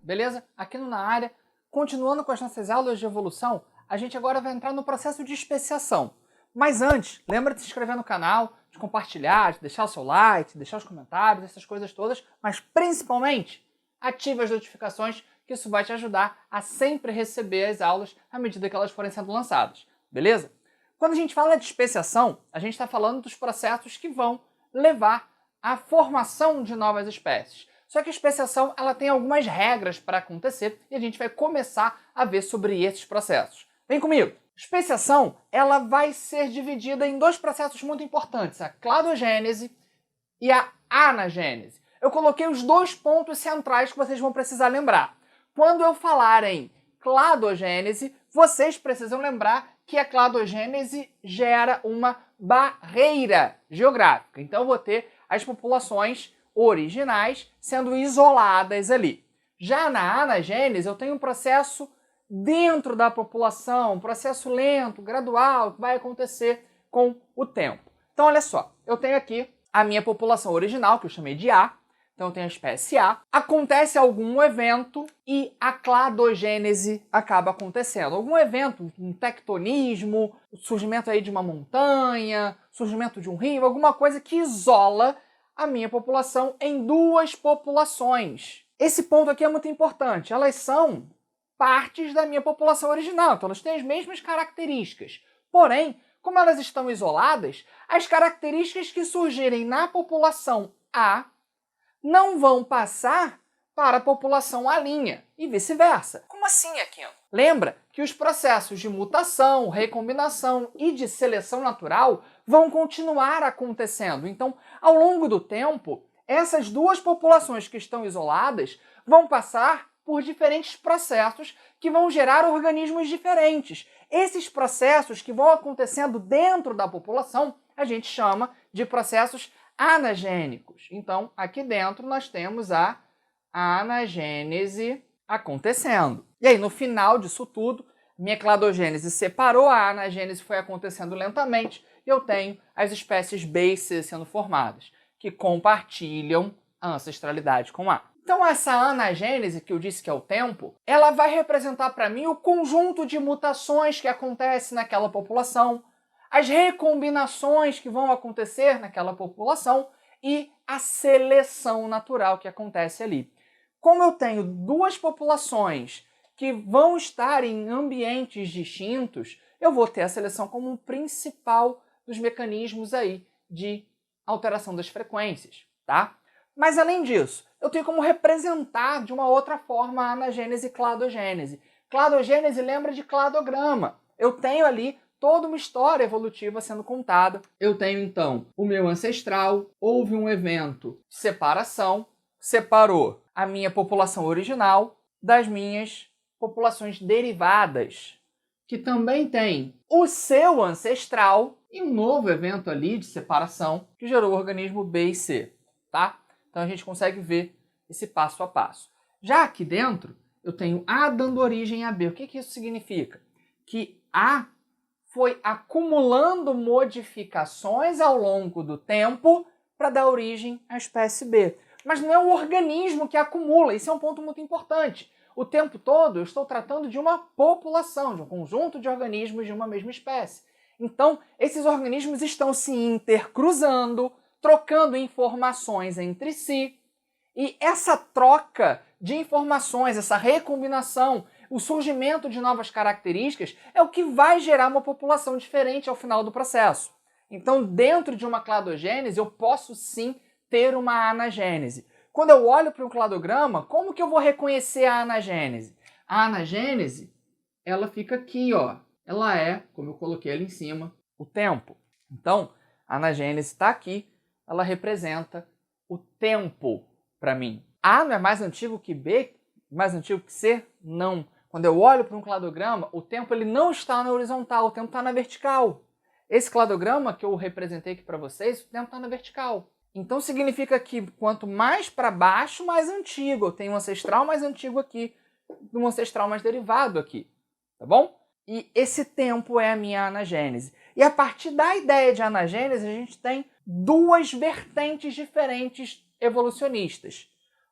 beleza? Aqui no Na Área, continuando com as nossas aulas de evolução, a gente agora vai entrar no processo de especiação. Mas antes, lembra de se inscrever no canal, de compartilhar, de deixar o seu like, de deixar os comentários, essas coisas todas, mas principalmente, ative as notificações, que isso vai te ajudar a sempre receber as aulas à medida que elas forem sendo lançadas, beleza? Quando a gente fala de especiação, a gente está falando dos processos que vão levar à formação de novas espécies. Só que a especiação ela tem algumas regras para acontecer e a gente vai começar a ver sobre esses processos. Vem comigo! Especiação ela vai ser dividida em dois processos muito importantes, a cladogênese e a anagênese. Eu coloquei os dois pontos centrais que vocês vão precisar lembrar. Quando eu falar em cladogênese, vocês precisam lembrar que a cladogênese gera uma barreira geográfica. Então eu vou ter as populações originais sendo isoladas ali. Já na anagênese eu tenho um processo dentro da população, um processo lento, gradual, que vai acontecer com o tempo. Então olha só, eu tenho aqui a minha população original, que eu chamei de A, então eu tenho a espécie A, acontece algum evento e a cladogênese acaba acontecendo. Algum evento, um tectonismo, o surgimento aí de uma montanha, surgimento de um rio, alguma coisa que isola a minha população em duas populações. Esse ponto aqui é muito importante, elas são partes da minha população original, então elas têm as mesmas características. Porém, como elas estão isoladas, as características que surgirem na população A não vão passar para a população A' e vice-versa. Como assim, Aquino? Lembra que os processos de mutação, recombinação e de seleção natural vão continuar acontecendo. Então, ao longo do tempo, essas duas populações que estão isoladas vão passar por diferentes processos que vão gerar organismos diferentes. Esses processos que vão acontecendo dentro da população, a gente chama de processos anagênicos. Então, aqui dentro nós temos a anagênese acontecendo. E aí, no final disso tudo, minha cladogênese separou, a anagênese foi acontecendo lentamente, e eu tenho as espécies B e C sendo formadas, que compartilham a ancestralidade com A. Então, essa anagênese, que eu disse que é o tempo, ela vai representar para mim o conjunto de mutações que acontece naquela população, as recombinações que vão acontecer naquela população e a seleção natural que acontece ali. Como eu tenho duas populações que vão estar em ambientes distintos, eu vou ter a seleção como um principal dos mecanismos aí de alteração das frequências, tá? Mas além disso, eu tenho como representar de uma outra forma a anagênese e cladogênese. Cladogênese lembra de cladograma. Eu tenho ali toda uma história evolutiva sendo contada. Eu tenho, então, o meu ancestral, houve um evento de separação, separou a minha população original das minhas populações derivadas, que também tem o seu ancestral e um novo evento ali de separação que gerou o organismo B e C, tá? Então a gente consegue ver esse passo a passo. Já aqui dentro, eu tenho A dando origem a B. O que isso significa? Que A foi acumulando modificações ao longo do tempo para dar origem à espécie B. Mas não é o organismo que acumula, isso é um ponto muito importante. O tempo todo eu estou tratando de uma população, de um conjunto de organismos de uma mesma espécie. Então, esses organismos estão se intercruzando, trocando informações entre si, e essa troca de informações, essa recombinação, o surgimento de novas características é o que vai gerar uma população diferente ao final do processo. Então, dentro de uma cladogênese, eu posso sim ter uma anagênese. Quando eu olho para um cladograma, como que eu vou reconhecer a anagênese? A anagênese, ela fica aqui, ó. Ela é, como eu coloquei ali em cima, o tempo. Então, a anagênese está aqui, ela representa o tempo para mim. A não é mais antigo que B? Mais antigo que C? Não. Quando eu olho para um cladograma, o tempo ele não está na horizontal, o tempo está na vertical. Esse cladograma que eu representei aqui para vocês, o tempo está na vertical. Então significa que quanto mais para baixo, mais antigo. Eu tenho um ancestral mais antigo aqui, um ancestral mais derivado aqui. Tá bom? E esse tempo é a minha anagênese. E a partir da ideia de anagênese, a gente tem duas vertentes diferentes evolucionistas.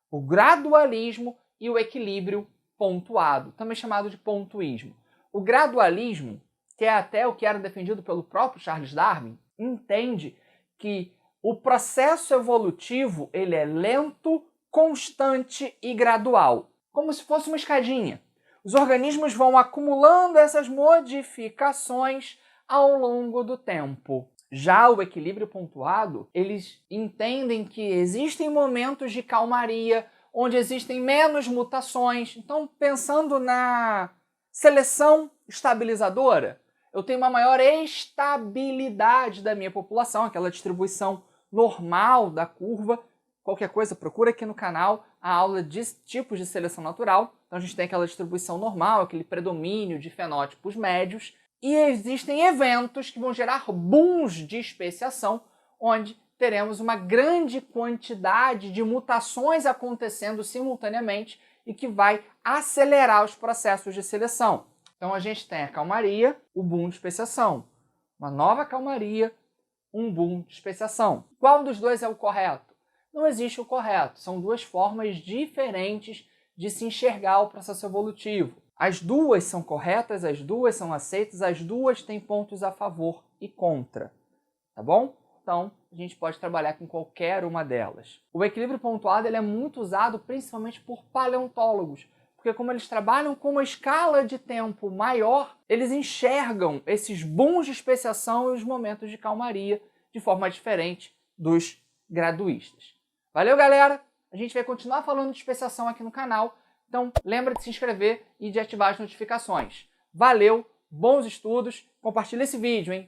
O gradualismo e o equilíbrio pontuado, também chamado de pontuísmo. O gradualismo, que é até o que era defendido pelo próprio Charles Darwin, entende que o processo evolutivo ele é lento, constante e gradual, como se fosse uma escadinha. Os organismos vão acumulando essas modificações ao longo do tempo. Já o equilíbrio pontuado, eles entendem que existem momentos de calmaria, onde existem menos mutações. Então, pensando na seleção estabilizadora, eu tenho uma maior estabilidade da minha população, aquela distribuição normal da curva. Qualquer coisa, procura aqui no canal a aula de tipos de seleção natural. Então a gente tem aquela distribuição normal, aquele predomínio de fenótipos médios. E existem eventos que vão gerar booms de especiação, onde teremos uma grande quantidade de mutações acontecendo simultaneamente e que vai acelerar os processos de seleção. Então a gente tem a calmaria, o boom de especiação. Uma nova calmaria, um boom de especiação. Qual dos dois é o correto? Não existe o correto. São duas formas diferentes de se enxergar o processo evolutivo. As duas são corretas, as duas são aceitas, as duas têm pontos a favor e contra. Tá bom? Então, a gente pode trabalhar com qualquer uma delas. O equilíbrio pontuado ele é muito usado principalmente por paleontólogos, porque como eles trabalham com uma escala de tempo maior, eles enxergam esses booms de especiação e os momentos de calmaria de forma diferente dos graduístas. Valeu, galera! A gente vai continuar falando de especiação aqui no canal, então lembra de se inscrever e de ativar as notificações. Valeu, bons estudos, compartilha esse vídeo, hein?